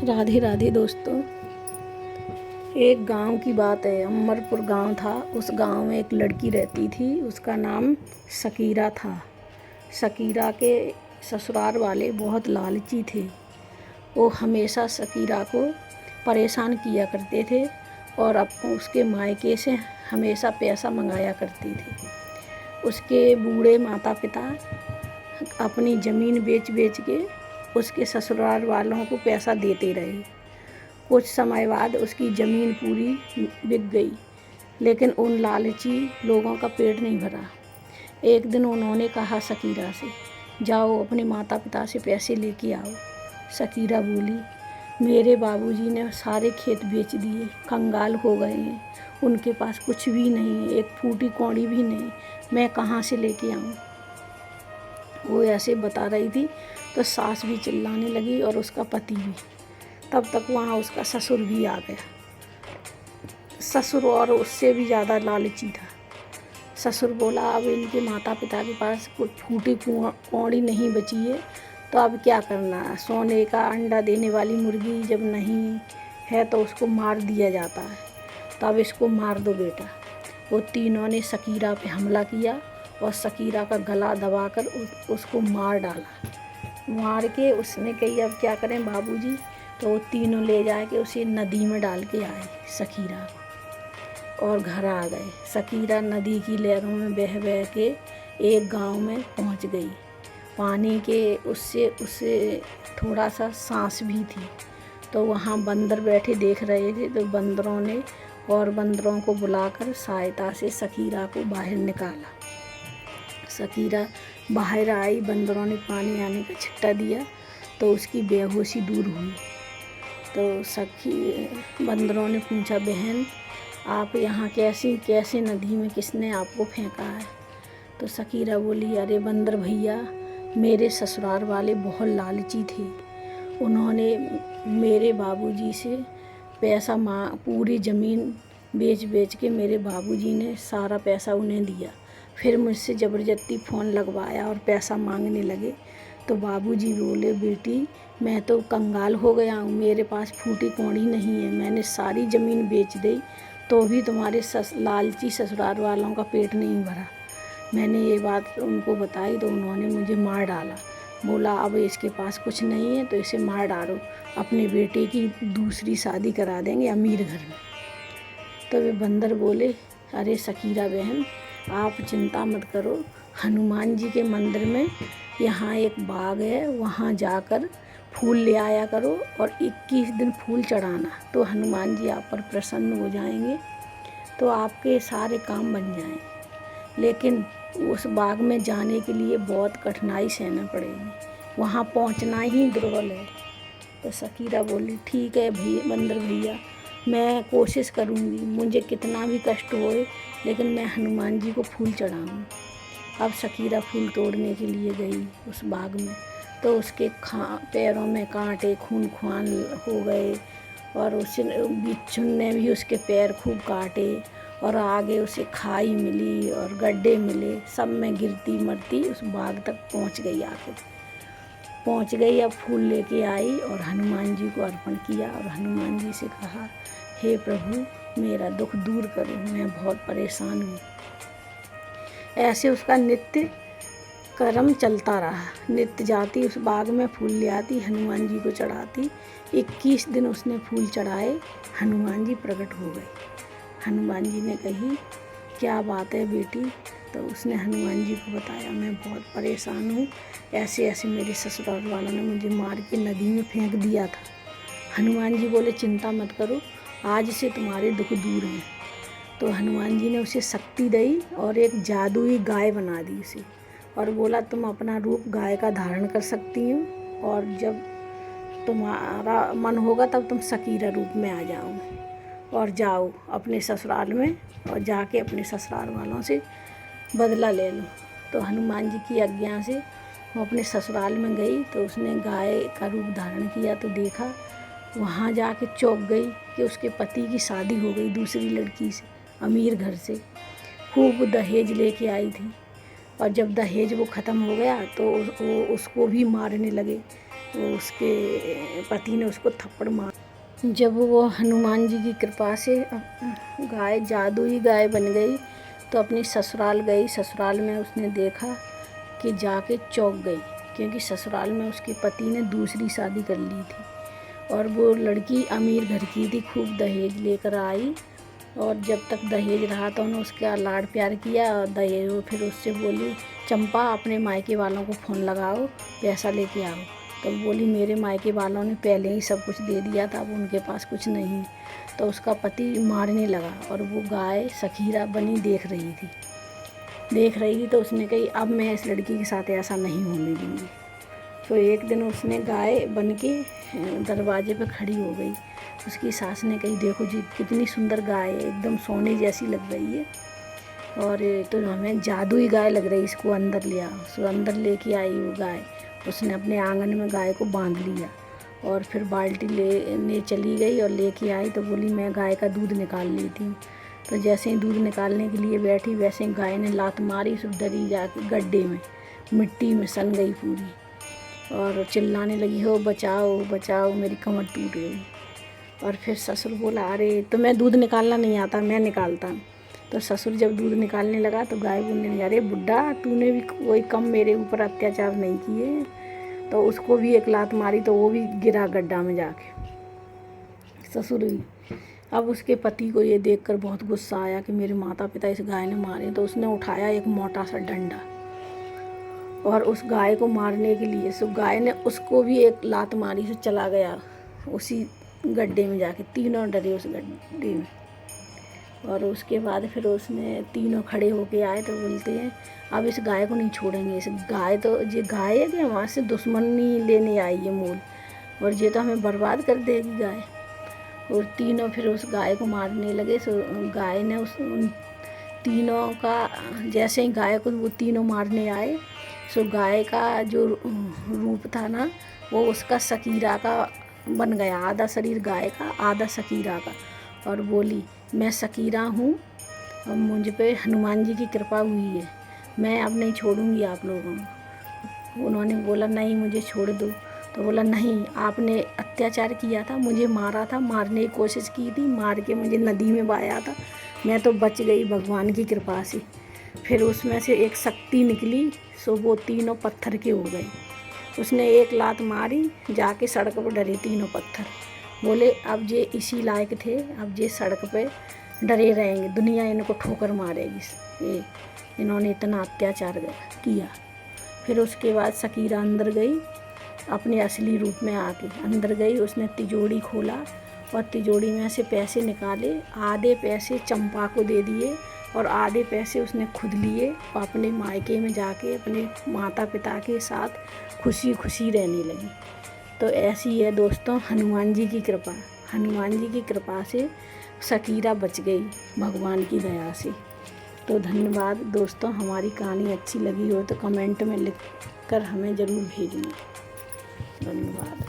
राधे राधे दोस्तों। एक गांव की बात है। अमरपुर गांव था। उस गांव में एक लड़की रहती थी। उसका नाम शकीरा था। शकीरा के ससुराल वाले बहुत लालची थे। वो हमेशा शकीरा को परेशान किया करते थे और उसके मायके से हमेशा पैसा मंगाया करती थी। उसके बूढ़े माता पिता अपनी ज़मीन बेच बेच के उसके ससुराल वालों को पैसा देते रहे। कुछ समय बाद उसकी ज़मीन पूरी बिक गई, लेकिन उन लालची लोगों का पेट नहीं भरा। एक दिन उन्होंने कहा शकीरा से, जाओ अपने माता पिता से पैसे लेके आओ। शकीरा बोली, मेरे बाबूजी ने सारे खेत बेच दिए, कंगाल हो गए हैं, उनके पास कुछ भी नहीं है, एक फूटी कौड़ी भी नहीं, मैं कहाँ से लेके आऊँ। वो ऐसे बता रही थी तो सास भी चिल्लाने लगी और उसका पति भी। तब तक वहाँ उसका ससुर भी आ गया। ससुर और उससे भी ज़्यादा लालची था। ससुर बोला, अब इनके माता पिता के पास कुछ फूटी कौड़ी नहीं बची है, तो अब क्या करना है। सोने का अंडा देने वाली मुर्गी जब नहीं है तो उसको मार दिया जाता है, तो अब इसको मार दो बेटा। वो तीनों ने शकीरा पे हमला किया और शकीरा का गला दबाकर उसको मार डाला। मार के उसने कही, अब क्या करें बाबूजी। तो वो तीनों ले जाके उसे नदी में डाल के आए शकीरा को, और घर आ गए। शकीरा नदी की लहरों में बह बह के एक गांव में पहुंच गई। पानी के उससे थोड़ा सा सांस भी थी। तो वहाँ बंदर बैठे देख रहे थे, तो बंदरों ने और बंदरों को बुलाकर सहायता से शकीरा को बाहर निकाला। शकीरा बाहर आई, बंदरों ने पानी आने का छिट्टा दिया तो उसकी बेहोशी दूर हुई। तो बंदरों ने पूछा, बहन आप यहाँ कैसे नदी में किसने आपको फेंका है। तो शकीरा बोली, अरे बंदर भैया, मेरे ससुराल वाले बहुत लालची थे। उन्होंने मेरे बाबूजी से पैसा पूरी ज़मीन बेच बेच के मेरे बाबूजी ने सारा पैसा उन्हें दिया। फिर मुझसे ज़बरदस्ती फ़ोन लगवाया और पैसा मांगने लगे। तो बाबूजी बोले, बेटी मैं तो कंगाल हो गया हूँ, मेरे पास फूटी कौड़ी नहीं है, मैंने सारी ज़मीन बेच दी तो भी तुम्हारे लालची ससुराल वालों का पेट नहीं भरा। मैंने ये बात उनको बताई तो उन्होंने मुझे मार डाला। बोला, अब इसके पास कुछ नहीं है तो इसे मार डालो, अपने बेटे की दूसरी शादी करा देंगे अमीर घर में। तो वे बंदर बोले, अरे शकीरा बहन आप चिंता मत करो, हनुमान जी के मंदिर में यहाँ एक बाग है, वहाँ जाकर फूल ले आया करो और 21 दिन फूल चढ़ाना, तो हनुमान जी आप पर प्रसन्न हो जाएंगे, तो आपके सारे काम बन जाएंगे। लेकिन उस बाग में जाने के लिए बहुत कठिनाई सहना पड़ेगी, वहाँ पहुँचना ही दुर्लभ है। तो शकीरा बोली, ठीक है बंदर भैया, मैं कोशिश करूँगी, मुझे कितना भी कष्ट होए लेकिन मैं हनुमान जी को फूल चढ़ाऊँ। अब शकीरा फूल तोड़ने के लिए गई उस बाग में, तो उसके पैरों में कांटे खून खुआन हो गए और उस बिच्छू ने भी उसके पैर खूब काटे और आगे उसे खाई मिली और गड्ढे मिले, सब में गिरती मरती उस बाग तक पहुंच गई। आखिर पहुंच गई। अब फूल लेके आई और हनुमान जी को अर्पण किया और हनुमान जी से कहा, हे प्रभु मेरा दुख दूर करो, मैं बहुत परेशान हूँ। ऐसे उसका नित्य कर्म चलता रहा। नित्य जाती उस बाग में फूल ले आती, हनुमान जी को चढ़ाती। 21 दिन उसने फूल चढ़ाए, हनुमान जी प्रकट हो गए। हनुमान जी ने कही, क्या बात है बेटी। तो उसने हनुमान जी को बताया, मैं बहुत परेशान हूँ, ऐसे ऐसे मेरे ससुराल वालों ने मुझे मार के नदी में फेंक दिया था। हनुमान जी बोले, चिंता मत करो, आज से तुम्हारे दुख दूर हैं। तो हनुमान जी ने उसे शक्ति दी और एक जादुई गाय बना दी उसे, और बोला, तुम अपना रूप गाय का धारण कर सकती हो और जब तुम्हारा मन होगा तब तुम शकीरा रूप में आ जाओगे और जाओ अपने ससुराल में और जाके अपने ससुराल वालों से बदला ले लो। तो हनुमान जी की आज्ञा से वो अपने ससुराल में गई। तो उसने गाय का रूप धारण किया तो देखा, वहाँ जाके चौंक गई कि उसके पति की शादी हो गई दूसरी लड़की से, अमीर घर से। खूब दहेज लेके आई थी और जब दहेज वो ख़त्म हो गया तो वो उसको भी मारने लगे वो उसके पति ने उसको थप्पड़ मार। जब वो हनुमान जी की कृपा से गाय जादुई गाय बन गई तो अपनी ससुराल गई। ससुराल में उसने देखा कि जाके चौंक गई, क्योंकि ससुराल में उसके पति ने दूसरी शादी कर ली थी और वो लड़की अमीर घर की थी। खूब दहेज लेकर आई और जब तक दहेज रहा तो उन्होंने उसका लाड़ प्यार किया और दहेज। वो फिर उससे बोली, चंपा अपने मायके वालों को फ़ोन लगाओ, पैसा लेके आओ। तो बोली, मेरे मायके वालों ने पहले ही सब कुछ दे दिया था, अब उनके पास कुछ नहीं। तो उसका पति मारने लगा और वो गाय सखीरा बनी देख रही थी तो उसने कही, अब मैं इस लड़की के साथ ऐसा नहीं होने दूँगी। तो एक दिन उसने गाय बन के दरवाजे पे खड़ी हो गई। उसकी सास ने कही, देखो जी कितनी सुंदर गाय है, एकदम सोने जैसी लग रही है और तो हमें जादुई गाय लग रही है, इसको अंदर ले आओ। उसको अंदर लेके आई वो गाय। उसने अपने आंगन में गाय को बांध लिया और फिर बाल्टी लेने चली गई और लेके आई तो बोली, मैं गाय का दूध निकाल लेती हूँ। तो जैसे ही दूध निकालने के लिए बैठी वैसे ही गाय ने लात मारी, सब डरी जाके गड्ढे में मिट्टी में सन गई पूरी और चिल्लाने लगी, हो बचाओ बचाओ, मेरी कमर टूट गई। और फिर ससुर बोला, अरे तो मैं दूध निकालना नहीं आता, मैं निकालता हूँ। तो ससुर जब दूध निकालने लगा तो गाय बोलने लगी, अरे बुड्ढा, तूने भी कोई कम मेरे ऊपर अत्याचार नहीं किए। तो उसको भी एक लात मारी तो वो भी गिरा गड्ढा में जाके, ससुर भी। अब उसके पति को ये देखकर बहुत गुस्सा आया कि मेरे माता पिता इस गाय ने मारे। तो उसने उठाया एक मोटा सा डंडा और उस गाय को मारने के लिए सो गाय ने उसको भी एक लात मारी से चला गया उसी गड्ढे में जाके। तीनों डरे उस गड्ढे में। और उसके बाद फिर उसने तीनों खड़े होके आए तो बोलते हैं, अब इस गाय को नहीं छोड़ेंगे। इस गाय तो ये गाय है कि हमारे से दुश्मनी लेने आई है मूल, और ये तो हमें बर्बाद कर देगी गाय। और तीनों फिर उस गाय को मारने लगे। सो गाय ने उन तीनों का, जैसे ही गाय को वो तीनों मारने आए सो गाय का जो रूप था ना वो उसका सकीरा का बन गया, आधा शरीर गाय का आधा सकीरा का। और बोली, मैं सकीरा हूँ और मुझ पे हनुमान जी की कृपा हुई है, मैं अब नहीं छोड़ूंगी आप लोगों को। उन्होंने बोला, नहीं मुझे छोड़ दो। तो बोला, नहीं, आपने अत्याचार किया था, मुझे मारा था, मारने की कोशिश की थी, मार के मुझे नदी में बहाया था, मैं तो बच गई भगवान की कृपा से। फिर उसमें से एक शक्ति निकली सो वो तीनों पत्थर के हो गए। उसने एक लात मारी, जाके सड़क पर डरे तीनों पत्थर। बोले, अब ये इसी लायक थे, अब ये सड़क पे डरे रहेंगे, दुनिया इनको ठोकर मारेगी, ये इन्होंने इतना अत्याचार किया। फिर उसके बाद सकीरा अंदर गई, अपने असली रूप में आके अंदर गई। उसने तिजोरी खोला और तिजोरी में से पैसे निकाले। आधे पैसे चंपा को दे दिए और आधे पैसे उसने खुद लिए और अपने मायके में जाके अपने माता पिता के साथ खुशी खुशी रहने लगी। तो ऐसी है दोस्तों हनुमान जी की कृपा। हनुमान जी की कृपा से सकीरा बच गई भगवान की दया से। तो धन्यवाद दोस्तों, हमारी कहानी अच्छी लगी हो तो कमेंट में लिख कर हमें ज़रूर भेजना। धन्यवाद।